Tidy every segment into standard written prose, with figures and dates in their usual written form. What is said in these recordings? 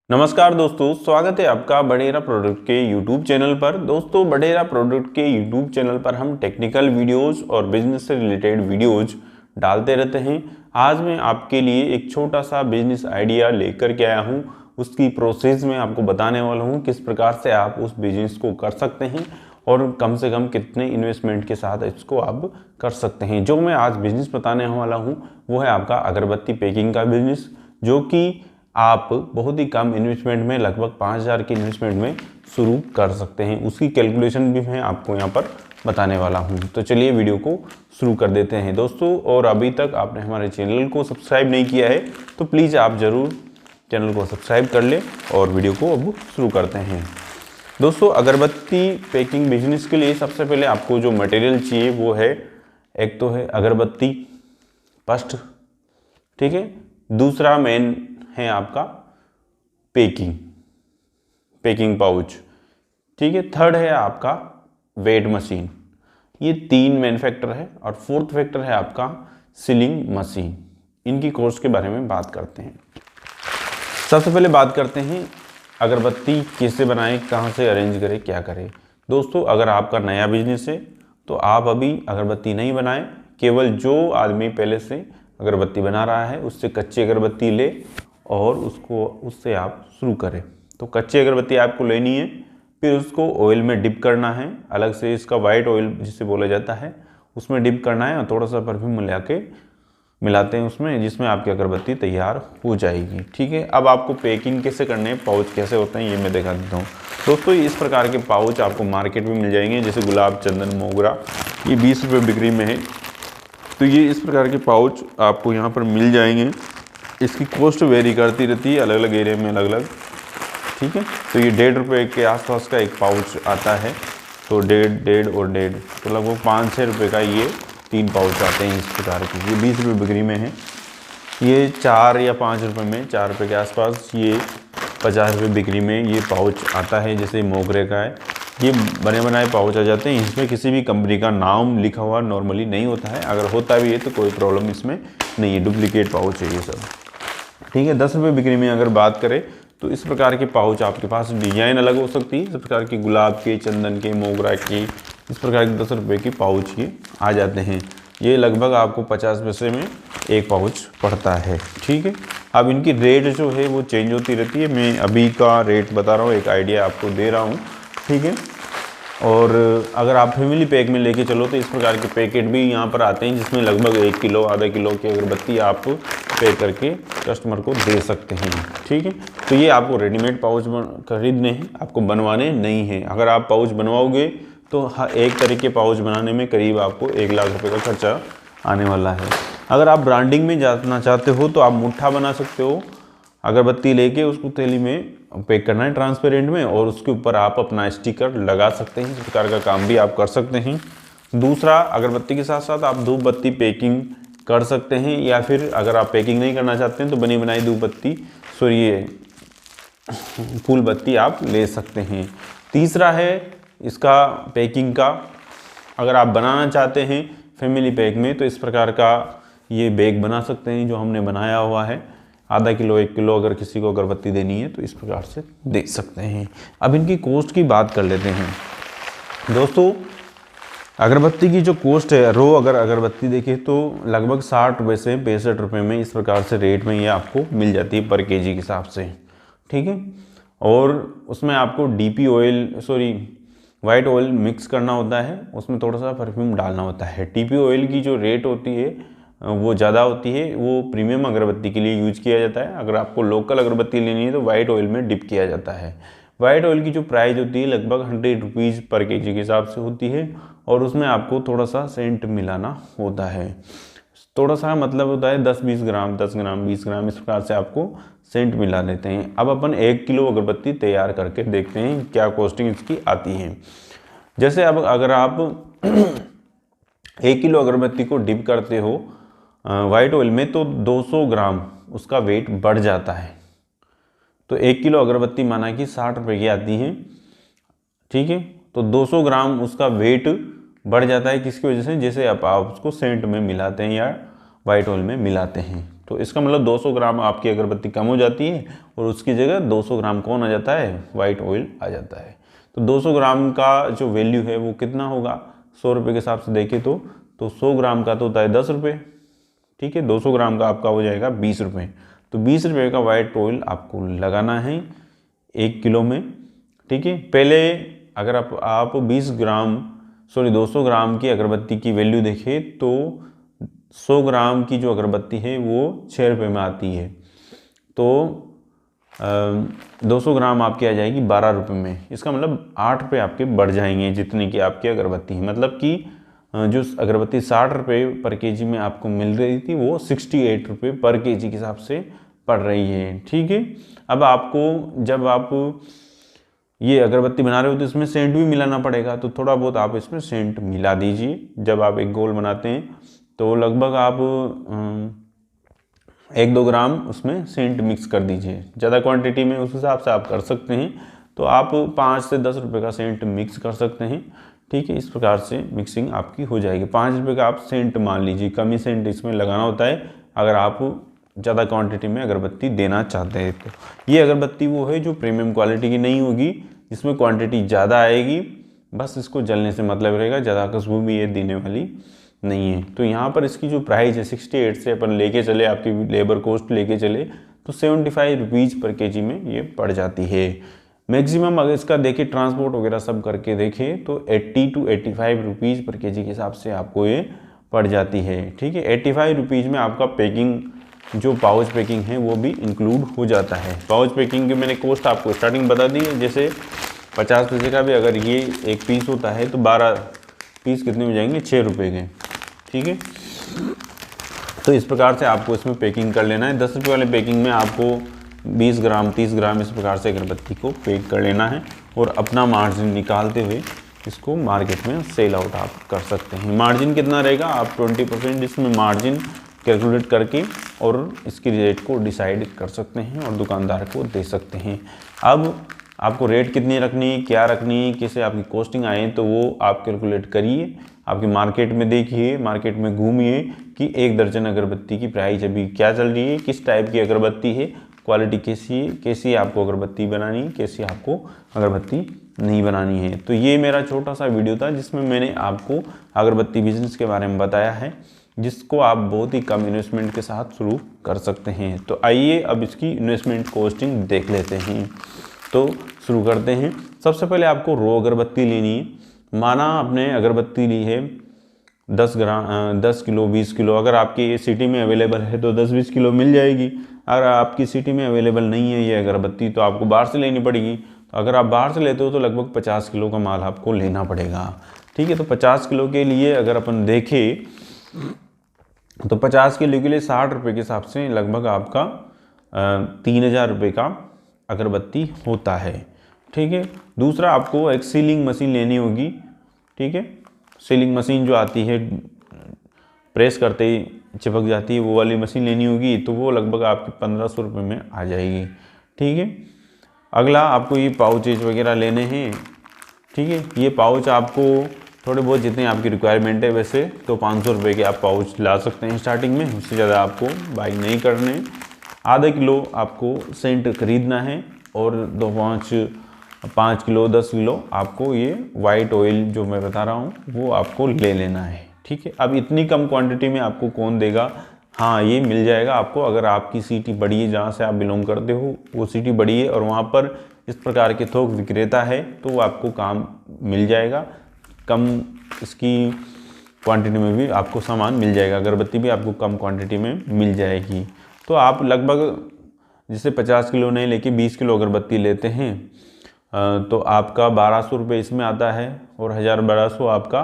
नमस्कार दोस्तों, स्वागत है आपका बडेरा प्रोडक्ट के यूट्यूब चैनल पर। दोस्तों, बडेरा प्रोडक्ट के यूट्यूब चैनल पर हम टेक्निकल वीडियोस और बिजनेस से रिलेटेड वीडियोज डालते रहते हैं। आज मैं आपके लिए एक छोटा सा बिजनेस आइडिया लेकर के आया हूं। उसकी प्रोसेस में आपको बताने वाला हूं किस प्रकार से आप उस बिजनेस को कर सकते हैं और कम से कम कितने इन्वेस्टमेंट के साथ इसको आप कर सकते हैं। जो मैं आज बिजनेस बताने वाला हूँ वो है आपका अगरबत्ती पैकिंग का बिजनेस, जो कि आप बहुत ही कम इन्वेस्टमेंट में लगभग 5,000 के इन्वेस्टमेंट में शुरू कर सकते हैं। उसकी कैलकुलेशन भी मैं आपको यहाँ पर बताने वाला हूँ। तो चलिए वीडियो को शुरू कर देते हैं दोस्तों। और अभी तक आपने हमारे चैनल को सब्सक्राइब नहीं किया है तो प्लीज़ आप ज़रूर चैनल को सब्सक्राइब कर लें और वीडियो को अब शुरू करते हैं। दोस्तों, अगरबत्ती पैकिंग बिजनेस के लिए सबसे पहले आपको जो मटेरियल चाहिए वो है, एक तो है अगरबत्ती फर्स्ट, ठीक है। दूसरा मेन है आपका पैकिंग पाउच, ठीक है। थर्ड है आपका वेट मशीन। ये तीन मेन फैक्टर है और फोर्थ फैक्टर है आपका सीलिंग मशीन। इनकी कॉस्ट के बारे में बात करते हैं। सबसे पहले बात करते हैं अगरबत्ती कैसे बनाएं, कहाँ से अरेंज करें, क्या करें। दोस्तों, अगर आपका नया बिजनेस है तो आप अभी अगरबत्ती नहीं बनाएं। केवल जो आदमी पहले से अगरबत्ती बना रहा है उससे कच्ची अगरबत्ती ले और उससे आप शुरू करें। तो कच्ची अगरबत्ती आपको लेनी है, फिर उसको ऑयल में डिप करना है। अलग से इसका वाइट ऑयल जिसे बोला जाता है उसमें डिप करना है और थोड़ा सा परफ्यूम मिलाते हैं उसमें, जिसमें आपकी अगरबत्ती तैयार हो जाएगी, ठीक है। अब आपको पैकिंग कैसे करने हैं, पाउच कैसे होते हैं, ये मैं दिखा देता हूँ। दोस्तों, इस प्रकार के पाउच आपको मार्केट में मिल जाएंगे, जैसे गुलाब, चंदन, मोगरा, ये 20 रुपये बिक्री में है। तो ये इस प्रकार के पाउच आपको यहाँ पर मिल जाएंगे। इसकी कॉस्ट वेरी करती रहती है, अलग अलग एरिया में अलग अलग, ठीक है। तो ये 1.5 रुपये के आसपास का एक पाउच आता है। तो 1.5 और 1.5 तो लगभग 5-6 रुपये का ये 3 पाउच आते हैं इस प्रकार के। ये 20 रुपये बिक्री में है। ये 4 या 5 रुपये में, 4 रुपये के आसपास, ये 50 रुपये बिक्री में ये पाउच आता है। जैसे मोगरे का है, ये बने बनाए पाउच आ जाते हैं। इसमें किसी भी कंपनी का नाम लिखा हुआ नॉर्मली नहीं होता है। अगर होता भी है तो कोई प्रॉब्लम इसमें नहीं है, डुप्लीकेट पाउच है ये सब, ठीक है। 10 रुपये बिक्री में अगर बात करें तो इस प्रकार के पाउच आपके पास डिजाइन अलग हो सकती है। इस प्रकार के गुलाब के, चंदन के, मोगरा के, इस प्रकार के 10 रुपये के पाउच ये आ जाते हैं। ये लगभग आपको 50 पैसे में एक पाउच पड़ता है, ठीक है। अब इनकी रेट जो है वो चेंज होती रहती है। मैं अभी का रेट बता रहा हूँ, एक आइडिया आपको दे रहा हूँ, ठीक है। और अगर आप फैमिली पैक में लेके चलो तो इस प्रकार के पैकेट भी यहाँ पर आते हैं, जिसमें लगभग 1 किलो, आधा किलो की अगरबत्ती आप पैक करके कस्टमर को दे सकते हैं, ठीक है। तो ये आपको रेडीमेड पाउच खरीदने हैं, आपको बनवाने नहीं हैं। अगर आप पाउच बनवाओगे तो एक तरह के पाउच बनाने में करीब आपको 1 लाख रुपये का खर्चा आने वाला है। अगर आप ब्रांडिंग में जाना चाहते हो तो आप मुट्ठा बना सकते हो। अगरबत्ती लेके उसको थैली में पैक करना है ट्रांसपेरेंट में, और उसके ऊपर आप अपना स्टिकर लगा सकते हैं। इस प्रकार का काम भी आप कर सकते हैं। दूसरा, अगरबत्ती के साथ साथ आप धूप बत्ती पैकिंग कर सकते हैं, या फिर अगर आप पैकिंग नहीं करना चाहते हैं तो बनी बनाई धूप बत्ती, फूल बत्ती आप ले सकते हैं। तीसरा है इसका पैकिंग का, अगर आप बनाना चाहते हैं फैमिली पैक में तो इस प्रकार का ये बैग बना सकते हैं, जो हमने बनाया हुआ है। आधा किलो, 1 किलो अगर किसी को अगरबत्ती देनी है तो इस प्रकार से दे सकते हैं। अब इनकी कॉस्ट की बात कर लेते हैं। दोस्तों, अगरबत्ती की जो कॉस्ट है, रो अगर अगरबत्ती देखें तो लगभग 60 रुपये से 65 रुपये में इस प्रकार से रेट में ये आपको मिल जाती है पर केजी के हिसाब से, ठीक है। और उसमें आपको वाइट ऑयल मिक्स करना होता है, उसमें थोड़ा सा परफ्यूम डालना होता है। टीपी ऑयल की जो रेट होती है वो ज़्यादा होती है, वो प्रीमियम अगरबत्ती के लिए यूज किया जाता है। अगर आपको लोकल अगरबत्ती लेनी है तो वाइट ऑयल में डिप किया जाता है। वाइट ऑयल की जो प्राइस होती है लगभग 100 रुपीज़ पर केजी के हिसाब से होती है, और उसमें आपको थोड़ा सा सेंट मिलाना होता है। थोड़ा सा मतलब होता है 10-20 ग्राम, 10 ग्राम, 20 ग्राम, इस प्रकार से आपको सेंट मिला लेते हैं। अब अपन 1 किलो अगरबत्ती तैयार करके देखते हैं क्या कॉस्टिंग इसकी आती है। जैसे अब अगर आप 1 किलो अगरबत्ती को डिप करते हो वाइट ऑयल में तो 200 ग्राम उसका वेट बढ़ जाता है। तो 1 किलो अगरबत्ती माना कि 60 रुपये की आती है, ठीक है। तो 200 ग्राम उसका वेट बढ़ जाता है, किसकी वजह से, जैसे आप उसको सेंट में मिलाते हैं या वाइट ऑयल में मिलाते हैं, तो इसका मतलब 200 ग्राम आपकी अगरबत्ती कम हो जाती है और उसकी जगह 200 ग्राम कौन आ जाता है, वाइट ऑयल आ जाता है। तो 200 ग्राम का जो वैल्यू है वो कितना होगा, 100 रुपये के हिसाब से देखें तो 100 ग्राम का तो होता है 10 रुपये, ठीक है। 200 ग्राम का आपका हो जाएगा 20 रुपये। तो 20 रुपये का वाइट ऑयल आपको लगाना है 1 किलो में, ठीक है। पहले अगर आप 200 ग्राम की अगरबत्ती की वैल्यू देखें तो 100 ग्राम की जो अगरबत्ती है वो 6 रुपये में आती है। तो 200 ग्राम आपकी आ जाएगी 12 रुपये में। इसका मतलब 8 रुपये आपके बढ़ जाएंगे जितने की आपकी अगरबत्ती है। मतलब कि जो अगरबत्ती 60 रुपये पर केजी में आपको मिल रही थी वो 68 रुपये पर केजी के हिसाब से पड़ रही है, ठीक है। अब आपको जब आप ये अगरबत्ती बना रहे हो तो इसमें सेंट भी मिलाना पड़ेगा, तो थोड़ा बहुत आप इसमें सेंट मिला दीजिए। जब आप एक गोल बनाते हैं तो लगभग आप 1-2 ग्राम उसमें सेंट मिक्स कर दीजिए। ज़्यादा क्वांटिटी में उस हिसाब से आप कर सकते हैं, तो आप 5 से 10 रुपये का सेंट मिक्स कर सकते हैं, ठीक है। इस प्रकार से मिक्सिंग आपकी हो जाएगी। 5 रुपये का आप सेंट मान लीजिए, कम ही सेंट इसमें लगाना होता है अगर आप ज़्यादा क्वांटिटी में अगरबत्ती देना चाहते हैं। तो ये अगरबत्ती वो है जो प्रीमियम क्वालिटी की नहीं होगी, जिसमें क्वांटिटी ज़्यादा आएगी, बस इसको जलने से मतलब रहेगा, ज़्यादा खुशबू भी ये देने वाली नहीं है। तो यहाँ पर इसकी जो प्राइस है 68 से अपन लेके चले, आपकी लेबर कॉस्ट लेके चले तो 75 रुपीज़ पर केजी में ये पड़ जाती है। मैक्सिमम अगर इसका देखें ट्रांसपोर्ट वगैरह सब करके देखें तो 80 to 85 रुपीज़ पर केजी के हिसाब से आपको ये पड़ जाती है, ठीक है। 85 रुपीज़ में आपका पैकिंग जो पाउच पैकिंग है वो भी इंक्लूड हो जाता है। पाउच पैकिंग की मैंने कॉस्ट आपको स्टार्टिंग बता दी है। जैसे 50 पैसे का भी अगर ये एक पीस होता है तो 12 पीस कितने हो जाएंगे, 6 रुपये के, ठीक है। तो इस प्रकार से आपको इसमें पैकिंग कर लेना है। 10 रुपये वाले पैकिंग में आपको 20 ग्राम 30 ग्राम इस प्रकार से अगरबत्ती को पैक कर लेना है और अपना मार्जिन निकालते हुए इसको मार्केट में सेल आउट आप कर सकते हैं। मार्जिन कितना रहेगा, आप 20% इसमें मार्जिन कैलकुलेट करके और इसकी रेट को डिसाइड कर सकते हैं और दुकानदार को दे सकते हैं। अब आपको रेट कितनी रखनी है, क्या रखनी है, कैसे आपकी कॉस्टिंग आए, तो वो आप कैलकुलेट करिए। आपकी मार्केट में देखिए, मार्केट में घूमिए कि 1 दर्जन अगरबत्ती की प्राइस अभी क्या चल रही है, किस टाइप की अगरबत्ती है, क्वालिटी कैसी है, कैसी आपको अगरबत्ती बनानी है, कैसी आपको अगरबत्ती नहीं बनानी है। तो ये मेरा छोटा सा वीडियो था जिसमें मैंने आपको अगरबत्ती बिजनेस के बारे में बताया है, जिसको आप बहुत ही कम इन्वेस्टमेंट के साथ शुरू कर सकते हैं। तो आइए अब इसकी इन्वेस्टमेंट कॉस्टिंग देख लेते हैं। तो शुरू करते हैं। सबसे पहले आपको रो अगरबत्ती लेनी है। माना आपने अगरबत्ती ली है 10 किलो 20 किलो, अगर आपकी सिटी में अवेलेबल है तो 10-20 किलो मिल जाएगी। अगर आपकी सिटी में अवेलेबल नहीं है ये अगरबत्ती तो आपको बाहर से लेनी पड़ेगी। तो अगर आप बाहर से लेते हो तो लगभग 50 किलो का माल आपको लेना पड़ेगा, ठीक है। तो 50 किलो के लिए अगर अपन देखें तो 50 किलो के लिए 60 रुपये के हिसाब से लगभग आपका 3000 रुपये का अगरबत्ती होता है, ठीक है। दूसरा आपको एक सीलिंग मशीन लेनी होगी, ठीक है। सीलिंग मशीन जो आती है प्रेस करते ही चिपक जाती है, वो वाली मशीन लेनी होगी, तो वो लगभग आपकी 1500 रुपये में आ जाएगी, ठीक है। अगला आपको ये पाउचेज वगैरह लेने हैं, ठीक है। ये पाउच आपको थोड़े बहुत जितने आपकी रिक्वायरमेंट है वैसे तो 500 रुपये के आप पाउच ला सकते हैं स्टार्टिंग में, उससे ज़्यादा आपको बाई नहीं करने। आधा किलो आपको सेंट खरीदना है और 5 किलो 10 किलो आपको ये वाइट ऑयल जो मैं बता रहा हूँ वो आपको ले लेना है, ठीक है। अब इतनी कम क्वांटिटी में आपको कौन देगा, हाँ ये मिल जाएगा आपको। अगर आपकी सिटी बड़ी है, जहाँ से आप बिलोंग करते हो वो सिटी बड़ी है और वहाँ पर इस प्रकार के थोक विक्रेता है तो वो आपको काम मिल जाएगा। कम इसकी क्वांटिटी में भी आपको सामान मिल जाएगा, अगरबत्ती भी आपको कम क्वांटिटी में मिल जाएगी। तो आप लगभग जैसे 50 किलो नहीं लेके 20 किलो अगरबत्ती लेते हैं तो आपका 1200 रुपये इसमें आता है और 1000-1200 आपका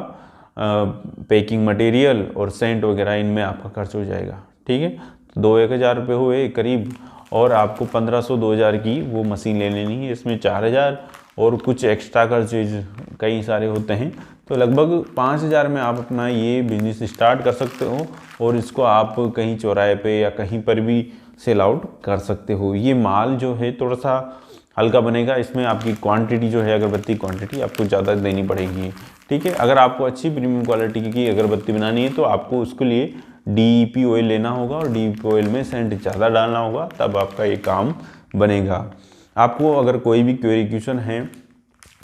पैकिंग मटेरियल और सेंट वगैरह इनमें आपका खर्च हो जाएगा, ठीक है। तो 2-1000 रुपये हुए करीब, और आपको 1500-2000 की वो मशीन ले लेनी है। इसमें 4000 और कुछ एक्स्ट्रा खर्चेज कई सारे होते हैं, तो लगभग 5000 में आप अपना ये बिजनेस स्टार्ट कर सकते हो और इसको आप कहीं चौराहे पे या कहीं पर भी सेल आउट कर सकते हो। ये माल जो है थोड़ा सा हल्का बनेगा, इसमें आपकी क्वांटिटी जो है अगरबत्ती क्वांटिटी आपको ज़्यादा देनी पड़ेगी, ठीक है। अगर आपको अच्छी प्रीमियम क्वालिटी की अगरबत्ती बनानी है तो आपको उसके लिए DEP ऑयल लेना होगा और DEP ऑयल में सेंट ज़्यादा डालना होगा, तब आपका ये काम बनेगा। आपको अगर कोई भी क्वेरी क्वेश्चन है,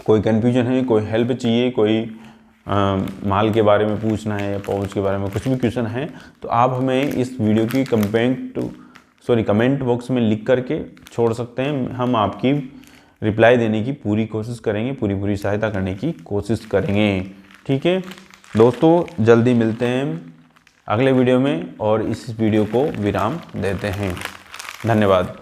कोई कन्फ्यूजन है, कोई हेल्प चाहिए, कोई माल के बारे में पूछना है या पाउच के बारे में कुछ भी क्वेश्चन है, तो आप हमें इस वीडियो की कमेंट बॉक्स में लिख करके छोड़ सकते हैं। हम आपकी रिप्लाई देने की पूरी कोशिश करेंगे, पूरी सहायता करने की कोशिश करेंगे। ठीक है दोस्तों, जल्दी मिलते हैं अगले वीडियो में और इस वीडियो को विराम देते हैं। धन्यवाद।